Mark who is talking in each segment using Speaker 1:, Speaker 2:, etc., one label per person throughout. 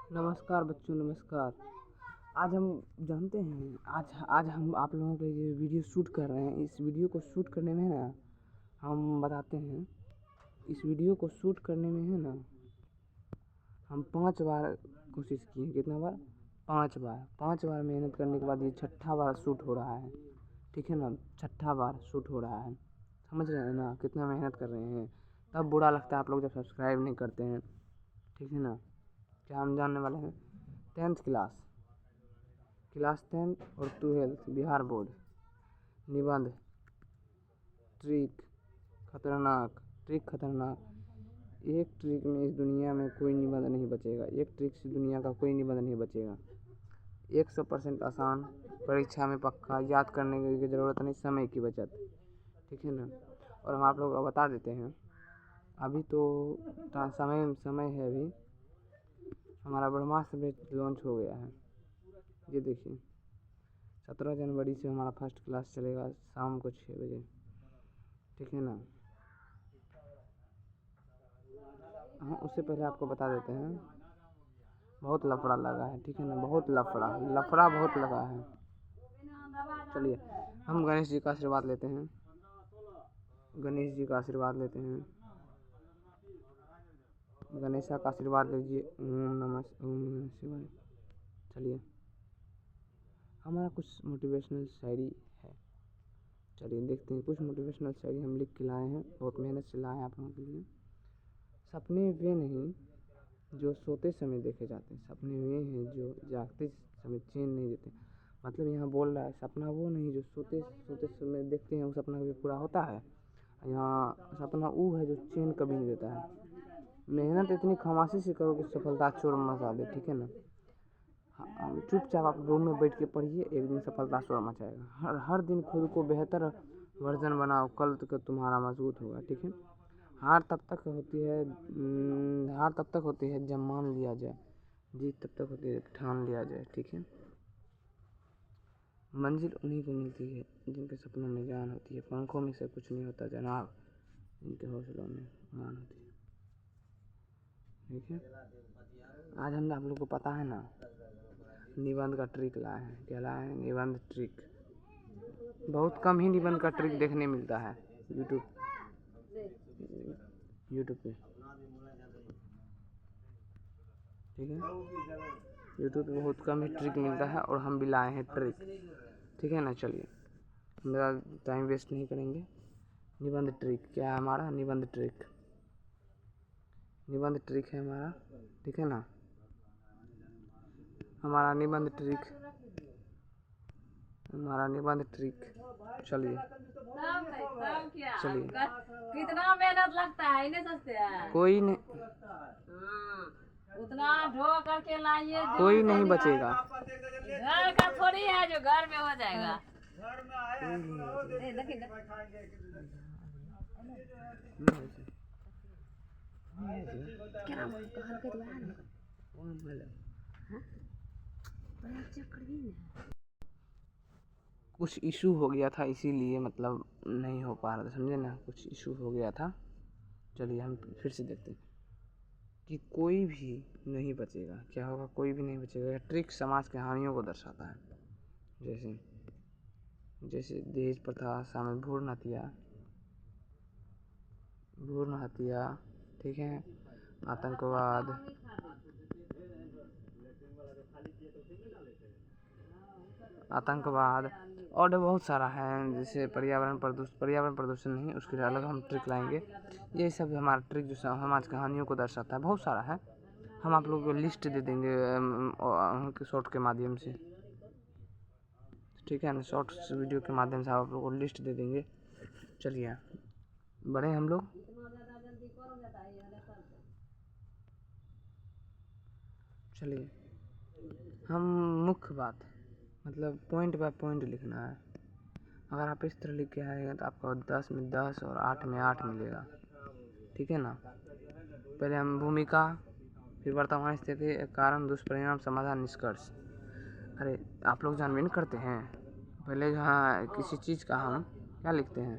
Speaker 1: नमस्कार बच्चों, नमस्कार। आज हम जानते हैं, आज हम आप लोगों के लिए वीडियो शूट कर रहे हैं। इस वीडियो को शूट करने में ना हम बताते हैं, इस वीडियो को शूट करने में है ना हम 5 बार कोशिश किए। कितना बार? 5 बार मेहनत करने के बाद ये छठा बार शूट हो रहा है। ठीक है ना, छठा बार शूट हो रहा है। समझ रहे हैं ना कितना मेहनत कर रहे हैं। तब बुरा लगता है आप लोग जब सब्सक्राइब नहीं करते हैं। ठीक है ना। क्या हम जानने वाले हैं? 10th क्लास 10 और 12 बिहार बोर्ड निबंध ट्रिक खतरनाक। एक ट्रिक में इस दुनिया में कोई निबंध नहीं बचेगा। एक ट्रिक से दुनिया का कोई निबंध नहीं बचेगा। 100% आसान, परीक्षा में पक्का, याद करने की ज़रूरत नहीं, समय की बचत। ठीक है ना। और हम आप लोग को बता देते हैं, अभी तो समय है। अभी हमारा ब्रह्मास्त्र बैच लॉन्च हो गया है। ये देखिए, 17 जनवरी से हमारा फर्स्ट क्लास चलेगा शाम को 6 बजे। ठीक है ना। हाँ, उससे पहले आपको बता देते हैं, बहुत लफड़ा लगा है। ठीक है ना, बहुत लफड़ा बहुत लगा है। चलिए हम गणेश जी का आशीर्वाद लेते हैं। गणेशा का आशीर्वाद लीजिए। ओम नमः शिवाय। चलिए, हमारा कुछ मोटिवेशनल शायरी है। चलिए देखते हैं, कुछ मोटिवेशनल शायरी हम लिख के लाए हैं, बहुत मेहनत से लाए हैं आप लोगों के लिए। सपने वे नहीं जो सोते समय देखे जाते हैं, सपने वे हैं जो जागते समय चैन नहीं देते। मतलब यहाँ बोल रहा है, सपना वो नहीं जो सोते समय देखते हैं, वो सपना कभी पूरा होता है। यहाँ सपना वो है जो चैन कभी नहीं देता है। मेहनत इतनी खामोशी से करो कि सफलता चोर मचा दे। ठीक है ना। चुपचाप आप रूम में बैठ के पढ़िए, एक दिन सफलता शोर मचाएगा। हर दिन खुद को बेहतर वर्जन बनाओ, कल तक तुम्हारा मजबूत होगा। ठीक है। हार तब तक होती है जब मान लिया जाए, जीत तब तक होती है जब ठान लिया जाए। ठीक है। मंजिल उन्हीं को मिलती है जिनके सपनों में जान होती है। पंखों में से कुछ नहीं होता जनाब, जिनके हौसलों में मान होती है। ठीक है। आज हम आप लोग को पता है ना, निबंध का ट्रिक लाए हैं। क्या लाए हैं? निबंध ट्रिक। बहुत कम ही निबंध का ट्रिक देखने मिलता है यूट्यूब पे। ठीक है, यूट्यूब पे बहुत कम ही ट्रिक मिलता है और हम भी लाए हैं ट्रिक। ठीक है ना। चलिए, मेरा टाइम वेस्ट नहीं करेंगे। निबंध ट्रिक क्या है हमारा? निबंध ट्रिक है हमारा। ठीक है ना। हमारा निबंध ट्रिक चलिए
Speaker 2: कितना मेहनत लगता है, इन्हें सोचते हैं
Speaker 1: कोई नहीं,
Speaker 2: उतना ढो करके लाइए,
Speaker 1: कोई नहीं बचेगा।
Speaker 2: घर का थोड़ी है जो घर में हो जाएगा।
Speaker 1: कुछ इशू हो गया था, इसीलिए मतलब नहीं हो पा रहा था, समझे ना। कुछ इशू हो गया था। चलिए हम फिर से देखते हैं कि कोई भी नहीं बचेगा। क्या होगा? कोई भी नहीं बचेगा। यह ट्रिक समाज के हानियों को दर्शाता है। जैसे दहेज प्रथा, शामिल भ्रूण हत्या। ठीक है। आतंकवाद और बहुत सारा है। जैसे पर्यावरण प्रदूषण नहीं, उसके लिए अलग हम ट्रिक लाएंगे। ये सब हमारा ट्रिक जो समाज कहानियों को दर्शाता है, बहुत सारा है। हम आप लोगों को लिस्ट दे देंगे शॉर्ट के माध्यम से। ठीक है ना, शॉर्ट्स वीडियो के माध्यम से आप लोगों को लिस्ट दे देंगे। चलिए, बढ़े हम लोग। चलिए, हम मुख्य बात मतलब पॉइंट बाय पॉइंट लिखना है। अगर आप इस तरह लिख के आएगा तो आपको 10 में 10 और 8 में 8 मिलेगा। ठीक है ना। पहले हम भूमिका, फिर वर्तमान स्थिति, कारण, दुष्परिणाम, समाधान, निष्कर्ष। अरे आप लोग जानबे नहीं करते हैं। पहले जहाँ किसी चीज़ का हम क्या लिखते हैं,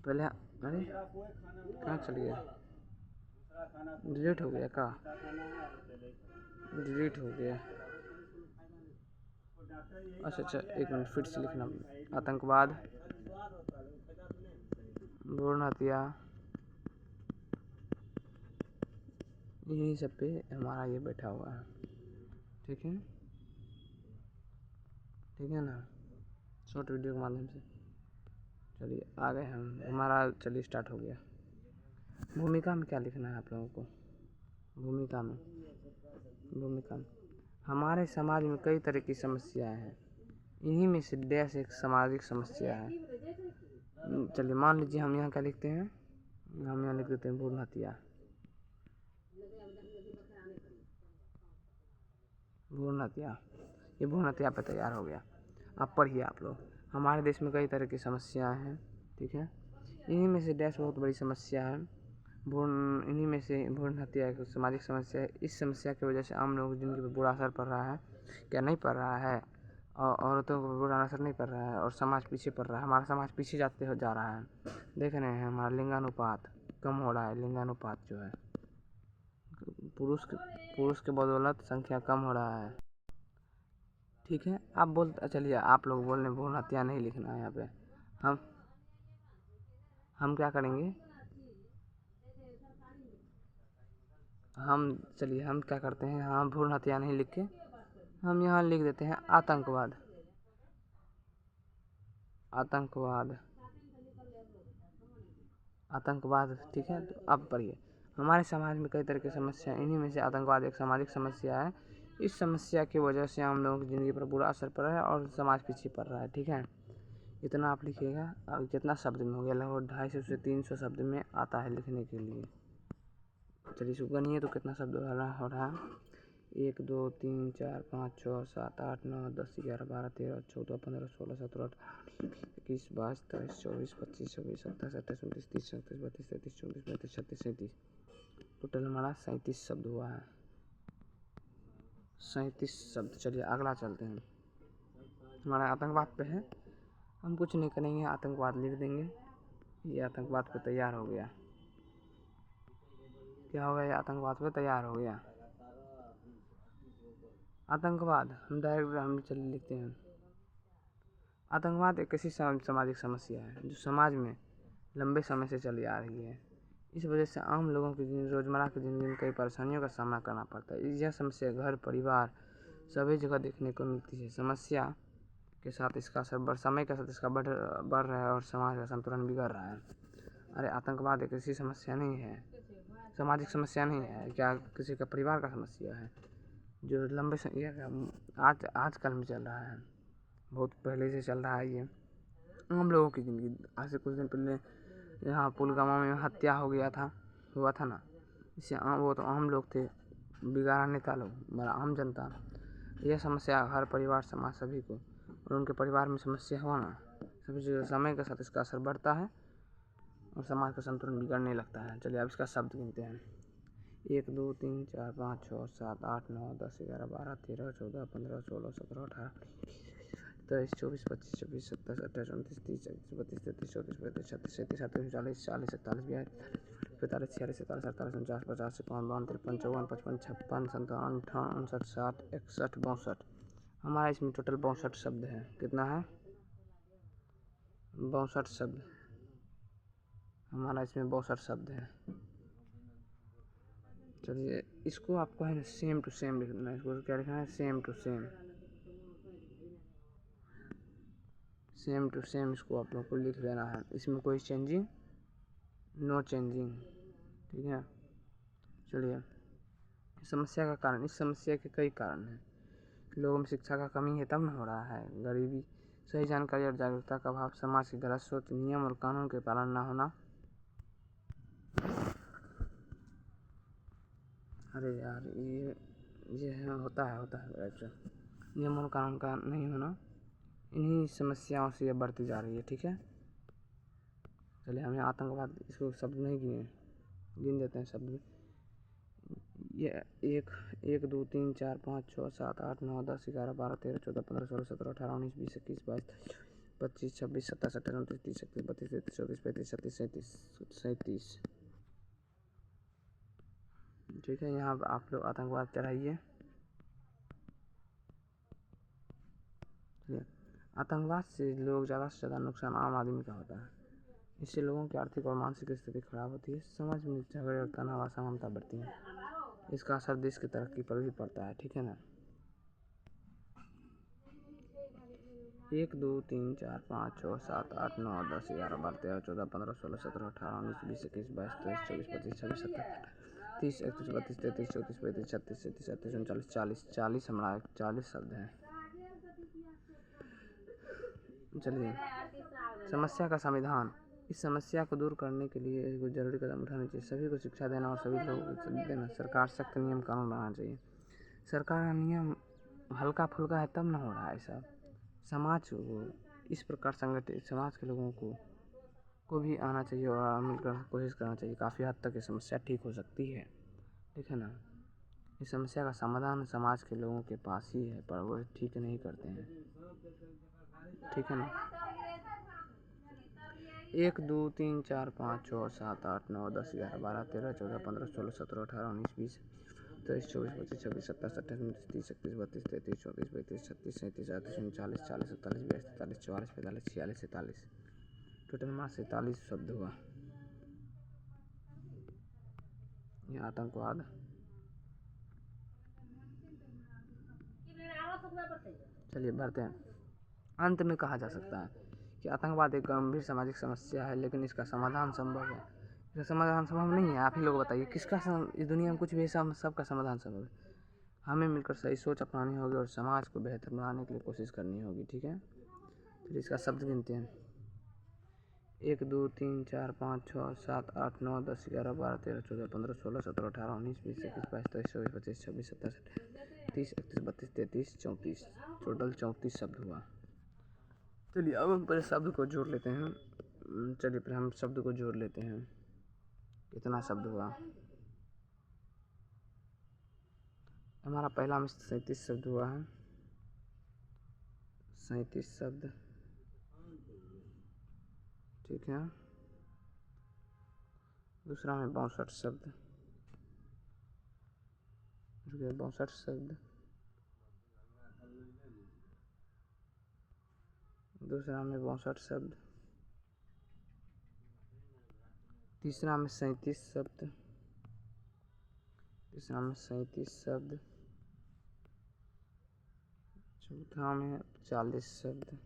Speaker 1: पहले अरे कहाँ चलिए, डिलीट हो गया का? डिलीट हो गया। अच्छा, एक मिनट फिर से लिखना। आतंकवाद, भ्रूण हत्या, यही सब पे हमारा ये बैठा हुआ है। ठीक है ना, शॉर्ट वीडियो के माध्यम से। चलिए आ गए हम, हमारा चलिए स्टार्ट हो गया। भूमिका में क्या लिखना है आप लोगों को? भूमिका में हमारे समाज में कई तरह की समस्याएं हैं, इन्हीं में से डैश एक सामाजिक समस्या है। चलिए मान लीजिए हम यहाँ क्या लिखते हैं, हम यहाँ लिख देते हैं भ्रूण हत्या। ये भ्रूण हत्या पे तैयार हो गया। अब पढ़िए आप लोग। हमारे देश में कई तरह की समस्याएं हैं, ठीक है, इन्हीं में से डैश बहुत बड़ी समस्या है इन्हीं में से भ्रूण हत्या एक सामाजिक समस्या है। इस समस्या की वजह से आम लोगों की ज़िंदगी पर बुरा असर पड़ रहा है, क्या नहीं पड़ रहा है, और औरतों को बुरा असर नहीं पड़ रहा है, और समाज पीछे पड़ रहा है। हमारा समाज पीछे जा रहा है। देख रहे हैं हमारा लिंगानुपात कम हो रहा है। लिंगानुपात जो है पुरुष के बदौलत संख्या कम हो रहा है। ठीक है, आप चलिए आप लोग बोल रहे भ्रूण हत्या नहीं लिखना है यहाँ पे। हम क्या करेंगे, हम क्या करते हैं, हम भ्रूण हत्या नहीं लिख के हम यहाँ लिख देते हैं आतंकवाद। ठीक है, तो अब पढ़िए। हमारे समाज में कई तरह की समस्या, इन्हीं में से आतंकवाद एक सामाजिक समस्या है। इस समस्या की वजह से हम लोगों की ज़िंदगी पर बुरा असर पड़ रहा है और समाज पीछे पड़ रहा है। ठीक है, इतना आप लिखिएगा। अब कितना शब्द में हो गया, लगभग 250 से 300 शब्द में आता है लिखने के लिए। चलिए इसको गनिए तो कितना शब्द हो रहा है। 1 2 3 4 5 6 7 8 9 10 11 12 13 14 15 16 17 18 21 22 23 24 25 26 27 28 29 30 31 32 33 34 35 36 37। टोटल हमारा 37 शब्द हुआ है। 37 शब्द। चलिए अगला चलते हैं। हमारा आतंकवाद पे है, हम कुछ नहीं करेंगे, आतंकवाद लिख देंगे। ये आतंकवाद पे तैयार हो गया। क्या हो गया, ये आतंकवाद पे तैयार हो गया। आतंकवाद हम चलिए लिखते हैं। आतंकवाद एक ऐसी सामाजिक समस्या है जो समाज में लंबे समय से चली आ रही है। इस वजह से आम लोगों की रोज़मर्रा की ज़िंदगी में कई परेशानियों का सामना करना पड़ता है। यह समस्या घर परिवार सभी जगह देखने को मिलती है। समस्या के साथ इसका असर समय के साथ इसका बढ़ रहा है और समाज का संतुलन बिगड़ रहा है। अरे आतंकवाद एक ऐसी समस्या नहीं है, सामाजिक समस्या नहीं है, क्या किसी का परिवार का समस्या है जो लंबे आजकल में चल रहा है, बहुत पहले से चल रहा है। ये हम लोगों की ज़िंदगी, आज से कुछ दिन पहले यहाँ पुलवामा में हत्या हुआ था ना, इससे वो तो आम लोग थे, बिगाड़ा नेता लोग, बड़ा आम जनता। यह समस्या हर परिवार समाज सभी को, और उनके परिवार में समस्या हुआ ना, सभी जगह समय के साथ इसका असर बढ़ता है और समाज का संतुलन बिगड़ने लगता है। चलिए अब इसका शब्द गिनते हैं। 1 2 3 4 5 6 7 8 9 10 11 12 13 14 15 16 17 18 23 24 25 26 27 28 29 30 31 32 33 34 35 36 37 38 39 40 41 42 43 44 46 47 48 49 50 51 52 53 54 55 56 57 58 59 60 61 62। हमारा इसमें टोटल 62 शब्द है। कितना है, 62 शब्द। हमारा इसमें 62 शब्द है। चलिए इसको आपको है ना सेम टू सेम लिखना है। इसको क्या लिखना है, सेम टू सेम इसको आप लोग को लिख देना है। इसमें कोई चेंजिंग, नो चेंजिंग। ठीक है, चलिए समस्या का कारण। इस समस्या के कई कारण हैं। लोगों में शिक्षा का कमी है तब न हो रहा है। गरीबी, सही जानकारी और जागरूकता का अभाव, समाज की गलत सोच, नियम और कानून के पालन न होना। अरे यार ये होता है नियम और कानून का नहीं होना, इन्हीं समस्याओं से ये बढ़ती जा रही है। ठीक है, चलिए हमें आतंकवाद, इसको शब्द नहीं गिन देते हैं शब्द। ये 1 2 3 4 5 6 7 8 9 10 11 12 13 14 15 16 17 18 19 20 21 22 25 26 27 28 29 30 31 32 33 34 35 36 37। ठीक है, यहाँ आप लोग आतंकवाद चढ़ाइए। चलिए, आतंकवाद से लोग ज़्यादा से ज़्यादा नुकसान आम आदमी का होता है। इससे लोगों की आर्थिक और मानसिक स्थिति खराब होती है, समाज में झगड़े और तनाव असमानता बढ़ती है। इसका असर देश की तरक्की पर भी पड़ता है, ठीक है ना। 1 2 3 4 5 6 7 8 9 10 11 12 13 14 15 16 17 18 19 20 21 22 23 24 25 26 27 30 31 32 33 34 35 36 37 38 39 40 40 हमारा 40 शब्द है। चलिए, समस्या का समाधान। इस समस्या को दूर करने के लिए कुछ जरूरी कदम उठाने चाहिए। सभी को शिक्षा देना और सभी लोगों को देना। सरकार सख्त नियम कानून बनाना चाहिए। सरकार का नियम हल्का फुल्का है तब ना हो रहा है सब। समाज को इस प्रकार संगठित, समाज के लोगों को भी आना चाहिए और मिलकर कोशिश करना चाहिए। काफ़ी हद तक ये समस्या ठीक हो सकती है, ठीक है ना। इस समस्या का समाधान समाज के लोगों के पास ही है, पर वो ठीक नहीं करते हैं, ठीक है ना। 1 2 3 4 5 6 7 8 9 10 11 12 13 14 15 16 17 18 19 20 23 24 25 26 27 28 29 30 31 32 33 34 35 36 37 38 39 40 41 42 43 44 45 46 46 47 टोटल मार्क्स 47 शब्द हुआ। यह आतंकवाद। चलिए बढ़ते हैं। अंत में कहा जा सकता है कि आतंकवाद एक गंभीर सामाजिक समस्या है, लेकिन इसका समाधान संभव है। इसका समाधान संभव नहीं है, आप ही लोग बताइए किसका इस दुनिया में कुछ भी ऐसा सबका समाधान संभव है। हमें मिलकर सही सोच अपनानी होगी और समाज को बेहतर बनाने के लिए कोशिश करनी होगी, ठीक है। फिर इसका शब्द गिनते हैं। 1 2 3 4 5 6 7 8 9 10 11 12 13 14 15 16 17 18 19 20 21 22 23 24 25 26 27 30 31 32 33 34 टोटल 34 शब्द हुआ। चलिए अब हम पहले शब्द को जोड़ लेते हैं। चलिए फिर हम शब्द को जोड़ लेते हैं। कितना शब्द हुआ हमारा? पहला में 37 शब्द हुआ है, 37 शब्द, ठीक है। दूसरा में 62 शब्द, 62 शब्द। दूसरा में 62 शब्द। तीसरा में 37 शब्द, तीसरा में 37 शब्द। चौथा में 40 शब्द,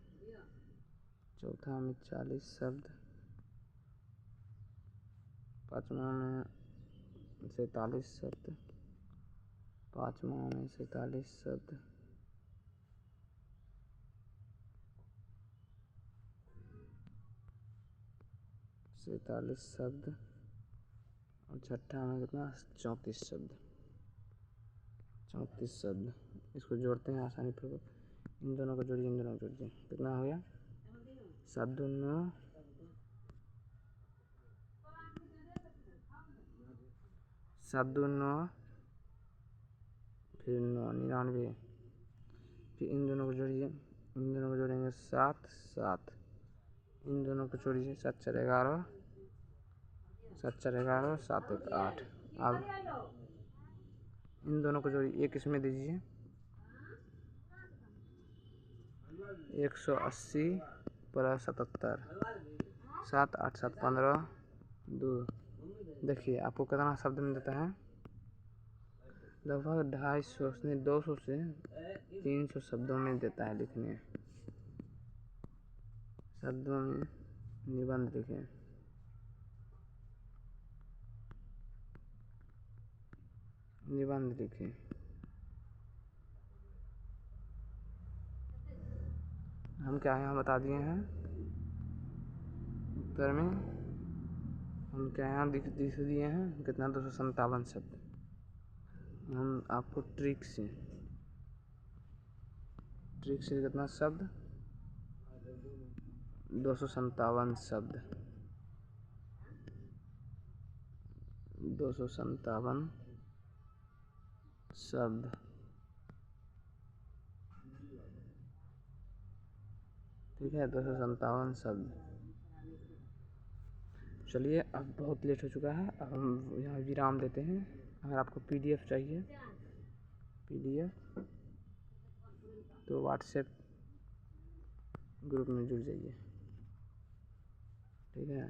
Speaker 1: चौथा में 40 शब्द। पाँचवा में 47 शब्द, पाँचवा में 47 शब्द। सैंतालीस शब्द और छठा में कितना? 34 शब्द, 34 शब्द। इसको जोड़ते हैं आसानी पूर्वक। इन दोनों को जोड़िए, इन दोनों को जोड़िए, कितना हो गया? 7 2 9, 7 2 9, फिर 9 99। फिर इन दोनों को जोड़िए, इन दोनों को जोड़ेंगे 7 7। इन दोनों को जोड़िए 7 4 11, 7 4 11, 7 1 8। अब इन दोनों को जोड़िए, एक इसमें दीजिए 180 + 77, 7 8 7 15 2। देखिए आपको कितना शब्द में देता है? लगभग 250 से 200 से 300 शब्दों में देता है लिखने। शब्दों में निबंध लिखें। निबंध लिखें। हम क्या यहाँ बता दिए हैं उत्तर में, हम क्या यहाँ दिख दिए हैं कितना? 257 शब्द। हम आपको ट्रिक से कितना शब्द? 257 शब्द, 257 शब्द, ठीक है। 257 शब्द। चलिए अब बहुत लेट हो चुका है, अब हम यहाँ विराम देते हैं। अगर आपको PDF चाहिए, PDF तो व्हाट्सएप ग्रुप में जुड़ जाइए, ठीक है।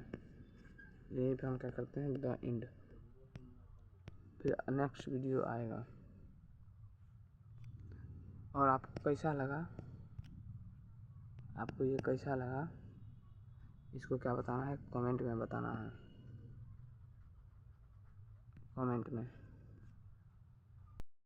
Speaker 1: यहीं पे हम क्या करते हैं, द एंड। फिर नेक्स्ट वीडियो आएगा। और आपको कैसा लगा, आपको ये कैसा लगा, इसको क्या बताना है, कमेंट में बताना है, कमेंट में।